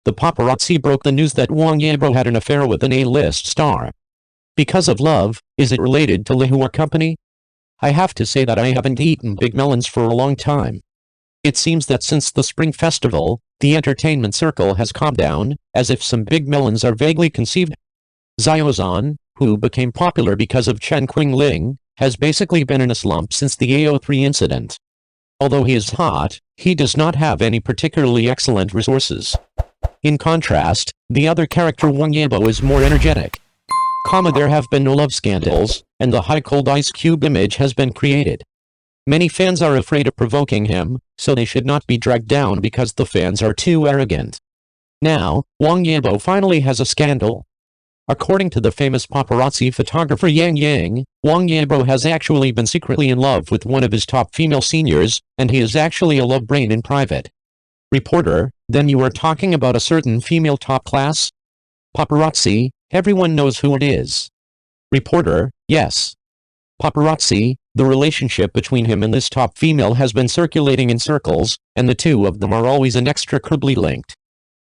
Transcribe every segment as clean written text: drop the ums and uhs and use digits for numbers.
the paparazzi broke the news that Wang Yibo had an affair with an A-list star. Because of love, is it related to Lehua Company? I have to say that I haven't eaten big melons for a long time. It seems that since the Spring Festival, the entertainment circle has calmed down, as if some big melons are vaguely conceived. Xiaozan, who became popular because of Chen Qingling, has basically been in a slump since the AO3 incident. Although he is hot, he does not have any particularly excellent resources. In contrast, the other character Wang Yibo is more energetic. There have been no love scandals, and the high cold ice cube image has been created. Many fans are afraid of provoking him, so they should not be dragged down because the fans are too arrogant. Now, Wang Yibo finally has a scandal. According to the famous paparazzi photographer Yang Yang, Wang Yibo has actually been secretly in love with one of his top female seniors, and he is actually a love brain in private. Reporter, then you are talking about a certain female top class? Paparazzi, everyone knows who it is. Reporter, yes. Paparazzi, the relationship between him and this top female has been circulating in circles, and the two of them are always inextricably linked.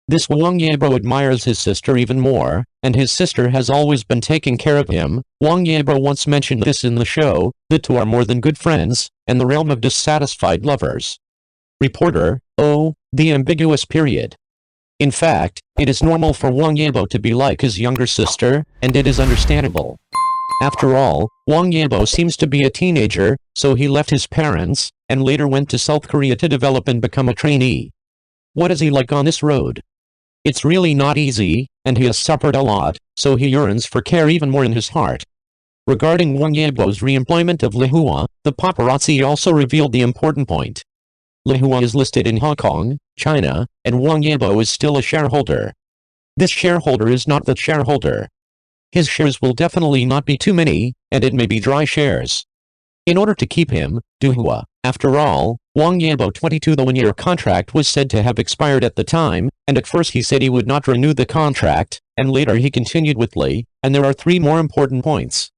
This Wang Yibo admires his sister even more, and his sister has always been taking care of him. Wang Yibo once mentioned this in the show, the two are more than good friends, and the realm of dissatisfied lovers. Reporter, oh, the ambiguous period. In fact, it is normal for Wang Yibo to be like his younger sister, and it is understandable. After all, Wang Yibo seems to be a teenager, so he left his parents, and later went to South Korea to develop and become a trainee. What is he like on this road? It's really not easy, and he has suffered a lot, so he yearns for care even more in his heart. Regarding Wang Yibo's re-employment of Lehua, the paparazzi also revealed the important point. Lehua is listed in Hong Kong, China, and Wang Yibo is still a shareholder. This shareholder is not the shareholder. His shares will definitely not be too many, and it may be dry shares. In order to keep him, Lehua, after all, Wang Yibo 22 the one-year contract was said to have expired at the time, and at first he said he would not renew the contract, and later he continued with Lee, and there are three more important points.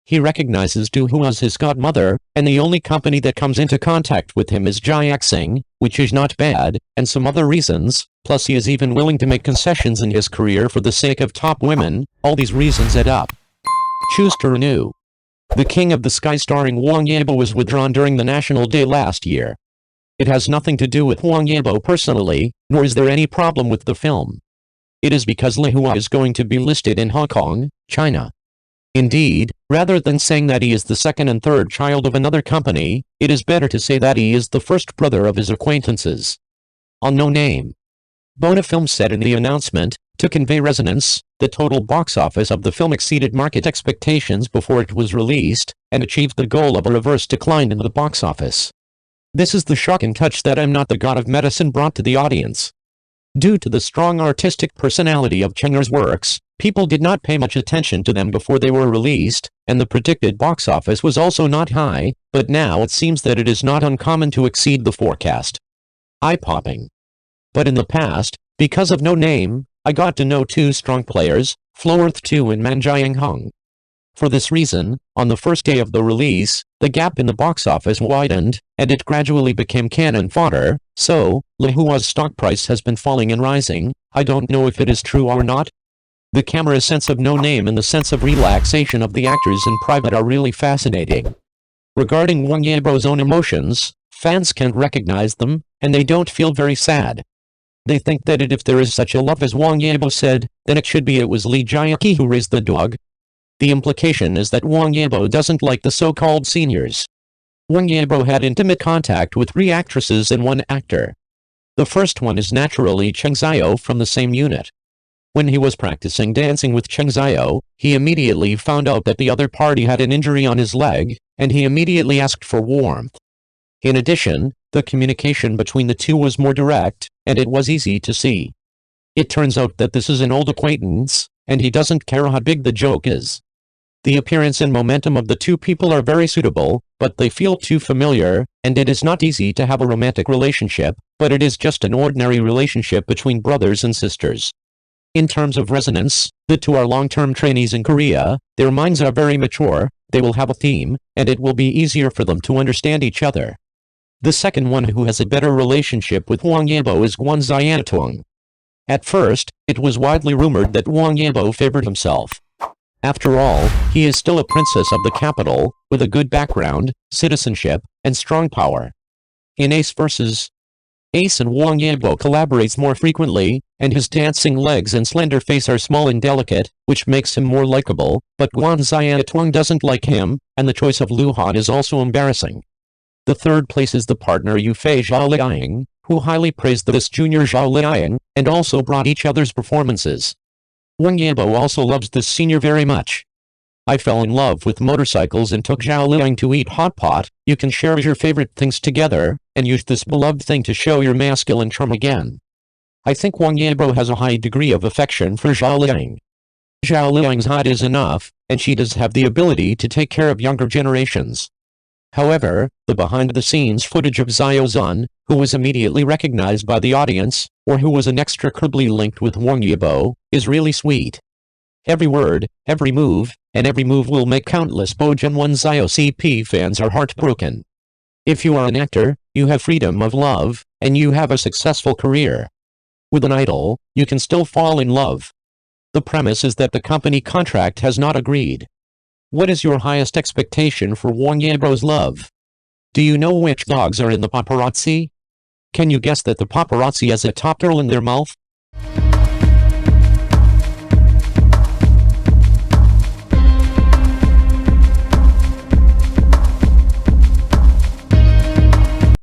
He recognizes Lehua as his godmother, and the only company that comes into contact with him is Jiaxing, which is not bad, and some other reasons, plus he is even willing to make concessions in his career for the sake of top women. All these reasons add up. Choose to renew. The King of the Sky starring Wang Yibo was withdrawn during the National Day last year. It has nothing to do with Wang Yibo personally, nor is there any problem with the film. It is because Lehua is going to be listed in Hong Kong, China. Indeed, rather than saying that he is the second and third child of another company, it is better to say that he is the first brother of his acquaintances. On No Name. Bona Film said in the announcement, to convey resonance, the total box office of the film exceeded market expectations before it was released, and achieved the goal of a reverse decline in the box office. This is the shocking touch that I'm Not the God of Medicine brought to the audience. Due to the strong artistic personality of Chenger's works, people did not pay much attention to them before they were released, and the predicted box office was also not high, but now it seems that it is not uncommon to exceed the forecast. Eye-popping. But in the past, because of No Name, I got to know two strong players, Floworth 2 and Man Jianghong. For this reason, on the first day of the release, the gap in the box office widened, and it gradually became cannon fodder, so, Lehua's stock price has been falling and rising. I don't know if it is true or not. The camera sense of No Name and the sense of relaxation of the actors in private are really fascinating. Regarding Wang Yibo's own emotions, fans can't recognize them, and they don't feel very sad. They think that if there is such a love as Wang Yibo said, then it was Li Jiaqi who raised the dog. The implication is that Wang Yibo doesn't like the so-called seniors. Wang Yibo had intimate contact with 3 actresses and 1 actor. The first one is naturally Cheng Xiao from the same unit. When he was practicing dancing with Cheng Xiao, he immediately found out that the other party had an injury on his leg, and he immediately asked for warmth. In addition, the communication between the two was more direct, and it was easy to see. It turns out that this is an old acquaintance, and he doesn't care how big the joke is. The appearance and momentum of the two people are very suitable, but they feel too familiar, and it is not easy to have a romantic relationship, but it is just an ordinary relationship between brothers and sisters. In terms of resonance, the two are long-term trainees in Korea, their minds are very mature, they will have a theme, and it will be easier for them to understand each other. The second one who has a better relationship with Wang Yibo is Guan Xiantuang. At first, it was widely rumored that Wang Yibo favored himself. After all, he is still a princess of the capital, with a good background, citizenship, and strong power. In Ace vs. Ace and Wang Yibo collaborates more frequently, and his dancing legs and slender face are small and delicate, which makes him more likable, but Guan Xiaotuang doesn't like him, and the choice of Luhan is also embarrassing. The third place is the partner Yufei Zhao Liang, who highly praised this junior Zhao Liang, and also brought each other's performances. Wang Yibo also loves this senior very much. I fell in love with motorcycles and took Zhao Liang to eat hot pot. You can share your favorite things together, and use this beloved thing to show your masculine charm again. I think Wang Yibo has a high degree of affection for Zhao Liang. Zhao Liang's height is enough, and she does have the ability to take care of younger generations. However, the behind-the-scenes footage of Xiao Zun, who was immediately recognized by the audience, or who was inextricably linked with Wang Yibo, is really sweet. Every word, every move, and every move will make countless Bojan Wan Xiao CP fans are heartbroken. If you are an actor, you have freedom of love, and you have a successful career. With an idol, you can still fall in love. The premise is that the company contract has not agreed. What is your highest expectation for Wang Yibo's love? Do you know which dogs are in the paparazzi? Can you guess that the paparazzi has a top girl in their mouth?